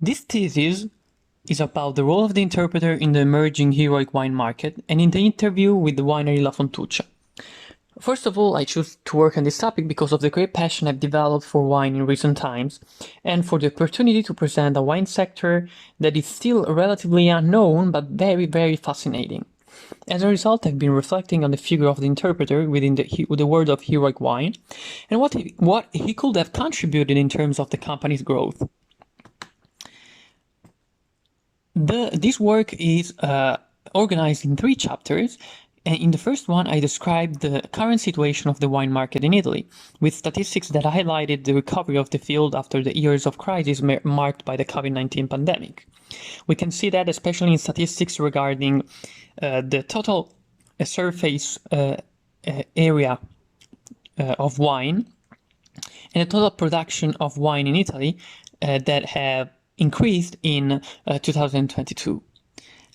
This thesis is about the role of the interpreter in the emerging heroic wine market and in the interview with the winery La Fontuccia. First of all, I chose to work on this topic because of the great passion I've developed for wine in recent times, and for the opportunity to present a wine sector that is still relatively unknown but very, very fascinating. As a result, I've been reflecting on the figure of the interpreter within the world of heroic wine, and what he could have contributed in terms of the company's growth. This work is organized in 3 chapters. And in the first one, I described the current situation of the wine market in Italy, with statistics that highlighted the recovery of the field after the years of crisis marked by the COVID-19 pandemic. We can see that especially in statistics regarding the total surface area of wine and the total production of wine in Italy that have increased in 2022.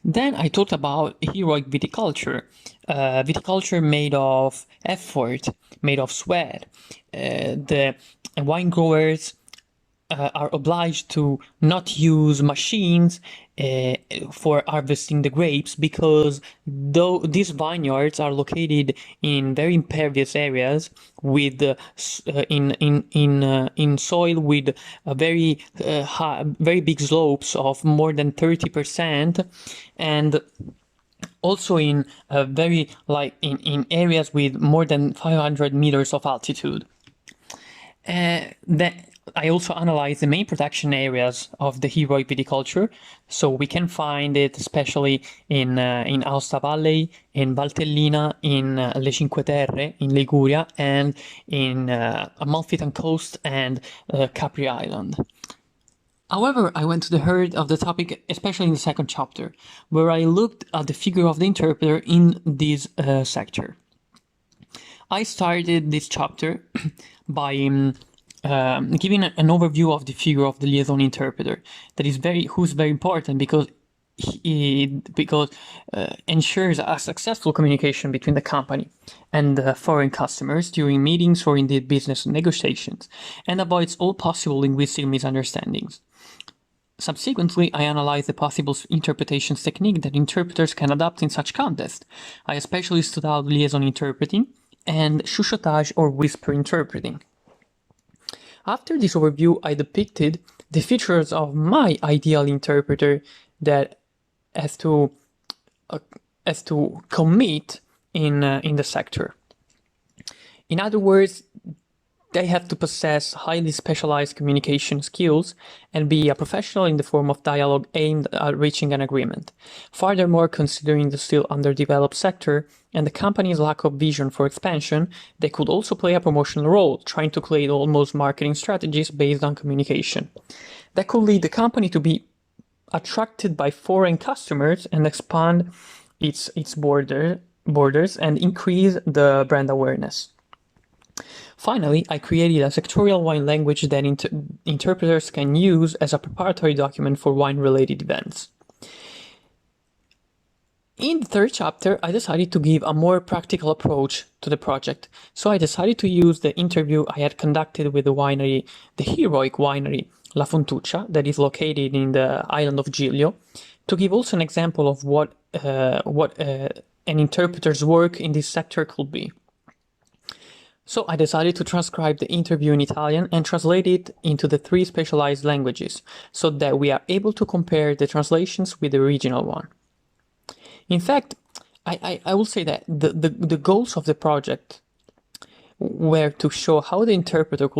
Then I talked about heroic viticulture, viticulture made of effort, made of sweat. The wine growers are obliged to not use machines for harvesting the grapes because though these vineyards are located in very impervious areas with in soil with a very high, very big slopes of more than 30%, and also in very in areas with more than 500 meters of altitude. I also analyzed the main production areas of the heroic viticulture, so we can find it especially in Aosta Valley, in Valtellina, in Le Cinque Terre, in Liguria, and in Amalfitane Coast and Capri Island. However, I went to the heart of the topic, especially in the second chapter, where I looked at the figure of the interpreter in this sector. I started this chapter by giving an overview of the figure of the liaison interpreter, who's very important because ensures a successful communication between the company and the foreign customers during meetings or in the business negotiations, and avoids all possible linguistic misunderstandings. Subsequently, I analyzed the possible interpretations technique that interpreters can adopt in such context. I especially stood out liaison interpreting and chuchotage or whisper interpreting. After this overview, I depicted the features of my ideal interpreter that has to commit in the sector. In other words, they have to possess highly specialized communication skills and be a professional in the form of dialogue aimed at reaching an agreement. Furthermore, considering the still underdeveloped sector and the company's lack of vision for expansion, they could also play a promotional role, trying to create almost marketing strategies based on communication. That could lead the company to be attracted by foreign customers and expand its borders and increase the brand awareness. Finally, I created a sectorial wine language that interpreters can use as a preparatory document for wine-related events. In the third chapter, I decided to give a more practical approach to the project, so I decided to use the interview I had conducted with the heroic winery La Fontuccia, that is located in the island of Giglio, to give also an example of what an interpreter's work in this sector could be. So I decided to transcribe the interview in Italian and translate it into the 3 specialized languages, so that we are able to compare the translations with the original one. In fact, I will say that the goals of the project were to show how the interpreter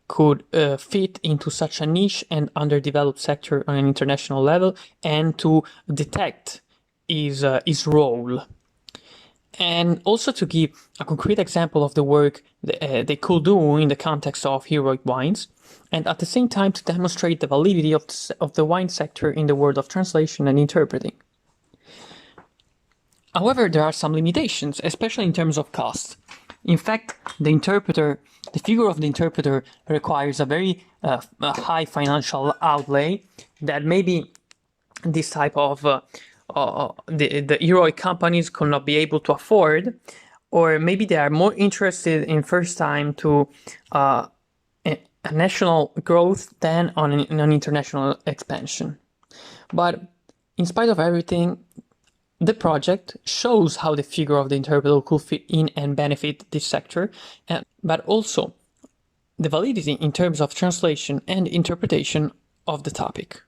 could fit into such a niche and underdeveloped sector on an international level, and to detect his role. And also to give a concrete example of the work they could do in the context of heroic wines, and at the same time to demonstrate the validity of the wine sector in the world of translation and interpreting. However, there are some limitations, especially in terms of cost. In fact, the figure of the interpreter requires a very high financial outlay that maybe this type of the heroic companies could not be able to afford, or maybe they are more interested in first time to a national growth than on an international expansion. But in spite of everything, the project shows how the figure of the interpreter could fit in and benefit this sector, but also the validity in terms of translation and interpretation of the topic.